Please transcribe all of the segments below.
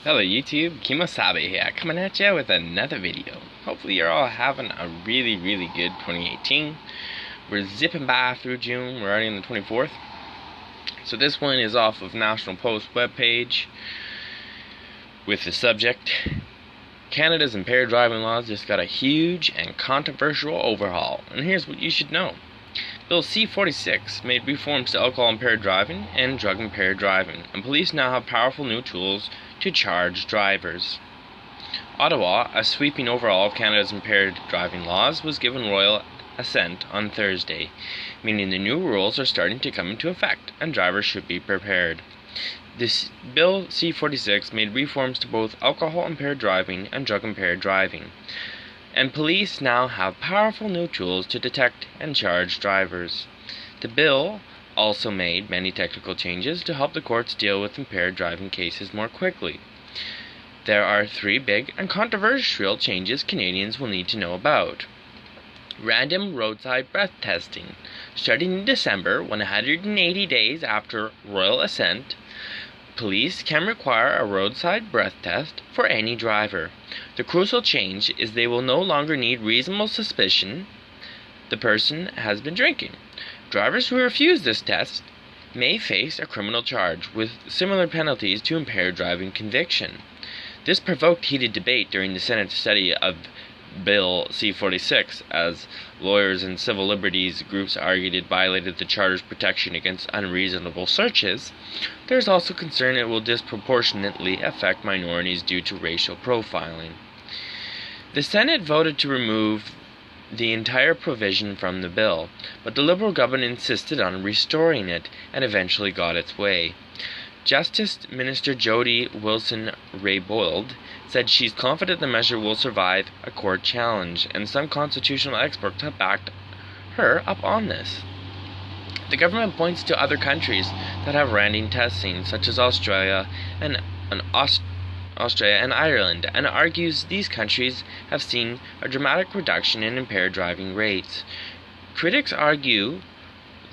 Hello YouTube, Kemo Sabi here, coming at you with another video. Hopefully you're all having a really good 2018. We're zipping by through June, we're already on the 24th. So this one is off of National Post webpage with the subject, Canada's impaired driving laws just got a huge and controversial overhaul. And here's what you should know. Bill C-46 made reforms to alcohol-impaired driving and drug-impaired driving, and police now have powerful new tools to charge drivers. Ottawa, a sweeping overhaul of Canada's impaired driving laws, was given royal assent on Thursday, meaning the new rules are starting to come into effect, and drivers should be prepared. This Bill C-46 made reforms to both alcohol-impaired driving and drug-impaired driving, and police now have powerful new tools to detect and charge drivers. The bill also made many technical changes to help the courts deal with impaired driving cases more quickly. There are three big and controversial changes Canadians will need to know about. Random roadside breath testing. Starting in December, 180 days after royal assent, police can require a roadside breath test for any driver. The crucial change is they will no longer need reasonable suspicion the person has been drinking. Drivers who refuse this test may face a criminal charge with similar penalties to impaired driving conviction. This provoked heated debate during the Senate study of Bill C-46, as lawyers and civil liberties groups argued it violated the Charter's protection against unreasonable searches. There is also concern it will disproportionately affect minorities due to racial profiling. The Senate voted to remove the entire provision from the bill, but the Liberal government insisted on restoring it and eventually got its way. Justice Minister Jody Wilson-Raybould said she's confident the measure will survive a court challenge, and some constitutional experts have backed her up on this. The government points to other countries that have random testing, such as Australia and Ireland, and argues these countries have seen a dramatic reduction in impaired driving rates. Critics argue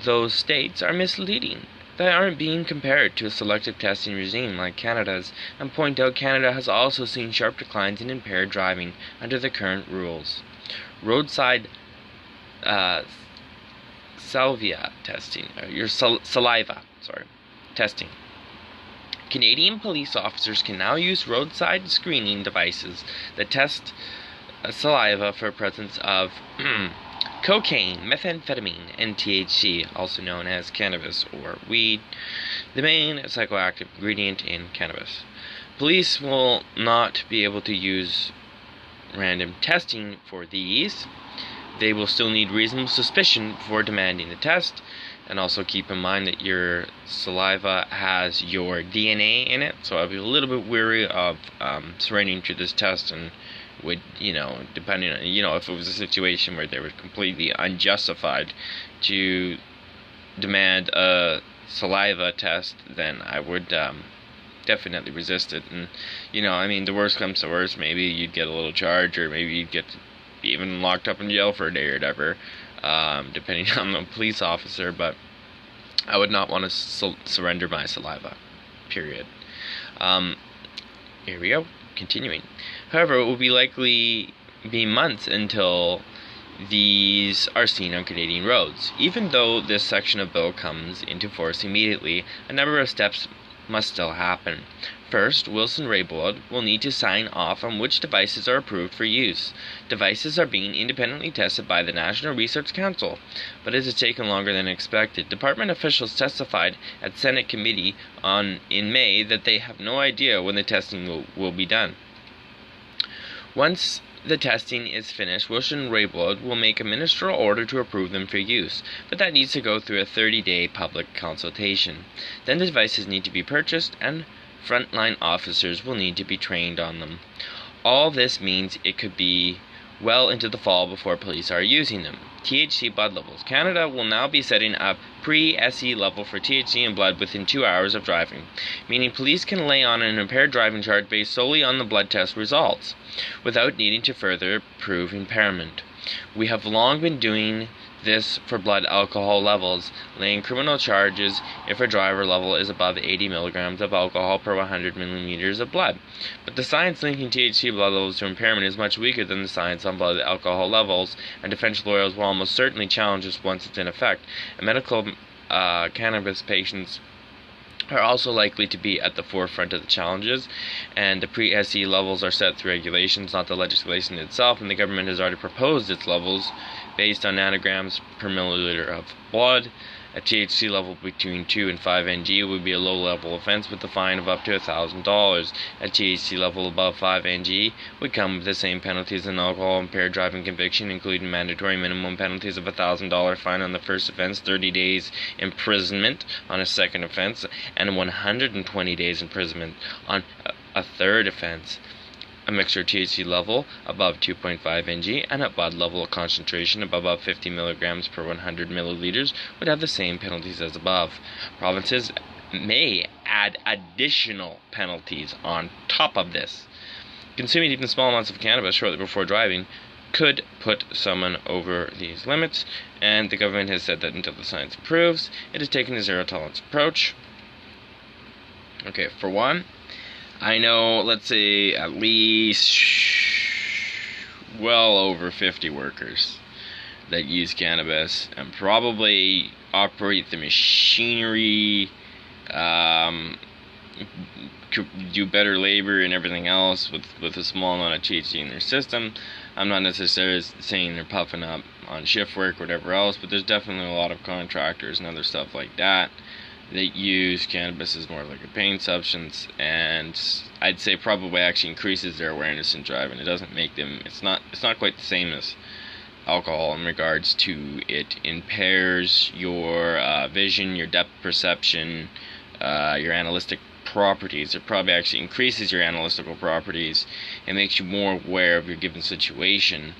those states are misleading. They aren't being compared to a selective testing regime like Canada's, and point out Canada has also seen sharp declines in impaired driving under the current rules. Roadside saliva testing. Canadian police officers can now use roadside screening devices that test saliva for presence of cocaine, methamphetamine, and THC, also known as cannabis or weed, the main psychoactive ingredient in cannabis. Police will not be able to use random testing for these. They will still need reasonable suspicion before demanding the test, and also keep in mind that your saliva has your DNA in it, so I'd be a little bit wary of surrendering to this test, and would, depending on, if it was a situation where they were completely unjustified to demand a saliva test, then I would definitely resist it. And, the worst comes to worst, maybe you'd get a little charge, or maybe you'd get even locked up in jail for a day or whatever, depending on the police officer, but I would not want to surrender my saliva, period. Here we go, continuing. However, it will likely be months until these are seen on Canadian roads. Even though this section of bill comes into force immediately, a number of steps must still happen. First, Wilson-Raybould will need to sign off on which devices are approved for use. Devices are being independently tested by the National Research Council, but it has taken longer than expected. Department officials testified at Senate committee in May that they have no idea when the testing will be done. Once the testing is finished, Wilson-Raybould will make a ministerial order to approve them for use, but that needs to go through a 30-day public consultation. Then the devices need to be purchased, and frontline officers will need to be trained on them. All this means it could be well into the fall before police are using them. THC blood levels. Canada will now be setting up pre-SE level for THC in blood within 2 hours of driving, meaning police can lay on an impaired driving charge based solely on the blood test results, without needing to further prove impairment. We have long been doing This for blood alcohol levels, laying criminal charges if a driver level is above 80 milligrams of alcohol per 100 milliliters of blood. But the science linking THC blood levels to impairment is much weaker than the science on blood alcohol levels, and defense lawyers will almost certainly challenge this once it's in effect. And medical cannabis patients are also likely to be at the forefront of the challenges, and the pre-SE levels are set through regulations, not the legislation itself, and the government has already proposed its levels based on nanograms per milliliter of blood. A THC level between 2 and 5 ng would be a low-level offense with a fine of up to $1,000. A THC level above 5 ng would come with the same penalties as an alcohol-impaired driving conviction, including mandatory minimum penalties of $1,000 fine on the first offense, 30 days imprisonment on a second offense, and 120 days imprisonment on a third offense. A mixture THC level above 2.5 ng and a blood level concentration above 50 milligrams per 100 milliliters would have the same penalties as above. Provinces may add additional penalties on top of this. Consuming even small amounts of cannabis shortly before driving could put someone over these limits, and the government has said that until the science improves, it is taking a zero-tolerance approach. Okay, for one, I know, let's say, at least well over 50 workers that use cannabis and probably operate the machinery, do better labor and everything else with a small amount of THC in their system. I'm not necessarily saying they're puffing up on shift work or whatever else, but there's definitely a lot of contractors and other stuff like that use cannabis as more like a pain substance, and I'd say probably actually increases their awareness in driving. It doesn't make them, it's not quite the same as alcohol in regards to it impairs your vision, your depth perception, your analytic properties. It probably actually increases your analytical properties and makes you more aware of your given situation,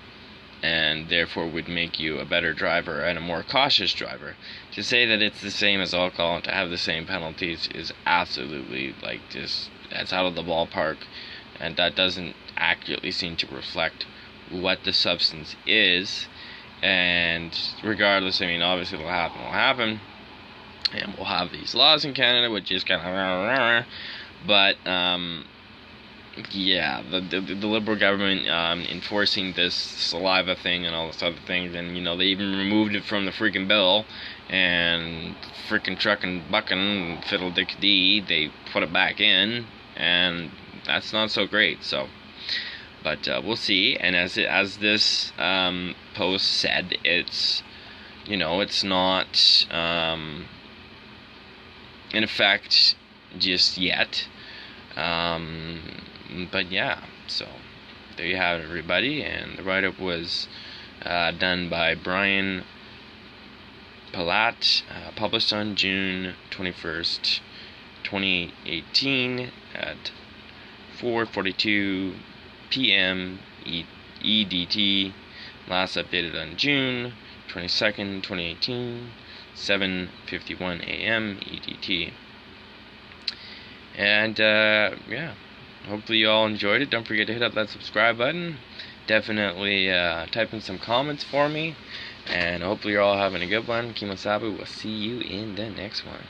and therefore would make you a better driver and a more cautious driver. To say that it's the same as alcohol and to have the same penalties is absolutely that's out of the ballpark, and that doesn't accurately seem to reflect what the substance is. And regardless, I mean, obviously it'll happen, and we'll have these laws in Canada, which is kind of but yeah, the Liberal government enforcing this saliva thing and all this other things, and they even removed it from the freaking bill, and freaking trucking bucking fiddle-dick-dee, they put it back in, and that's not so great. So, but we'll see. And as this post said, it's it's not in effect just yet. But yeah, so there you have it, everybody. And the write-up was done by Brian Platt, published on June 21st, 2018 at 4:42 p.m. EDT. Last updated on June 22nd, 2018, 7:51 a.m. EDT. And yeah, hopefully you all enjoyed it. Don't forget to hit up that subscribe button. Definitely type in some comments for me, and hopefully you're all having a good one. Kemo, Sabi, we'll see you in the next one.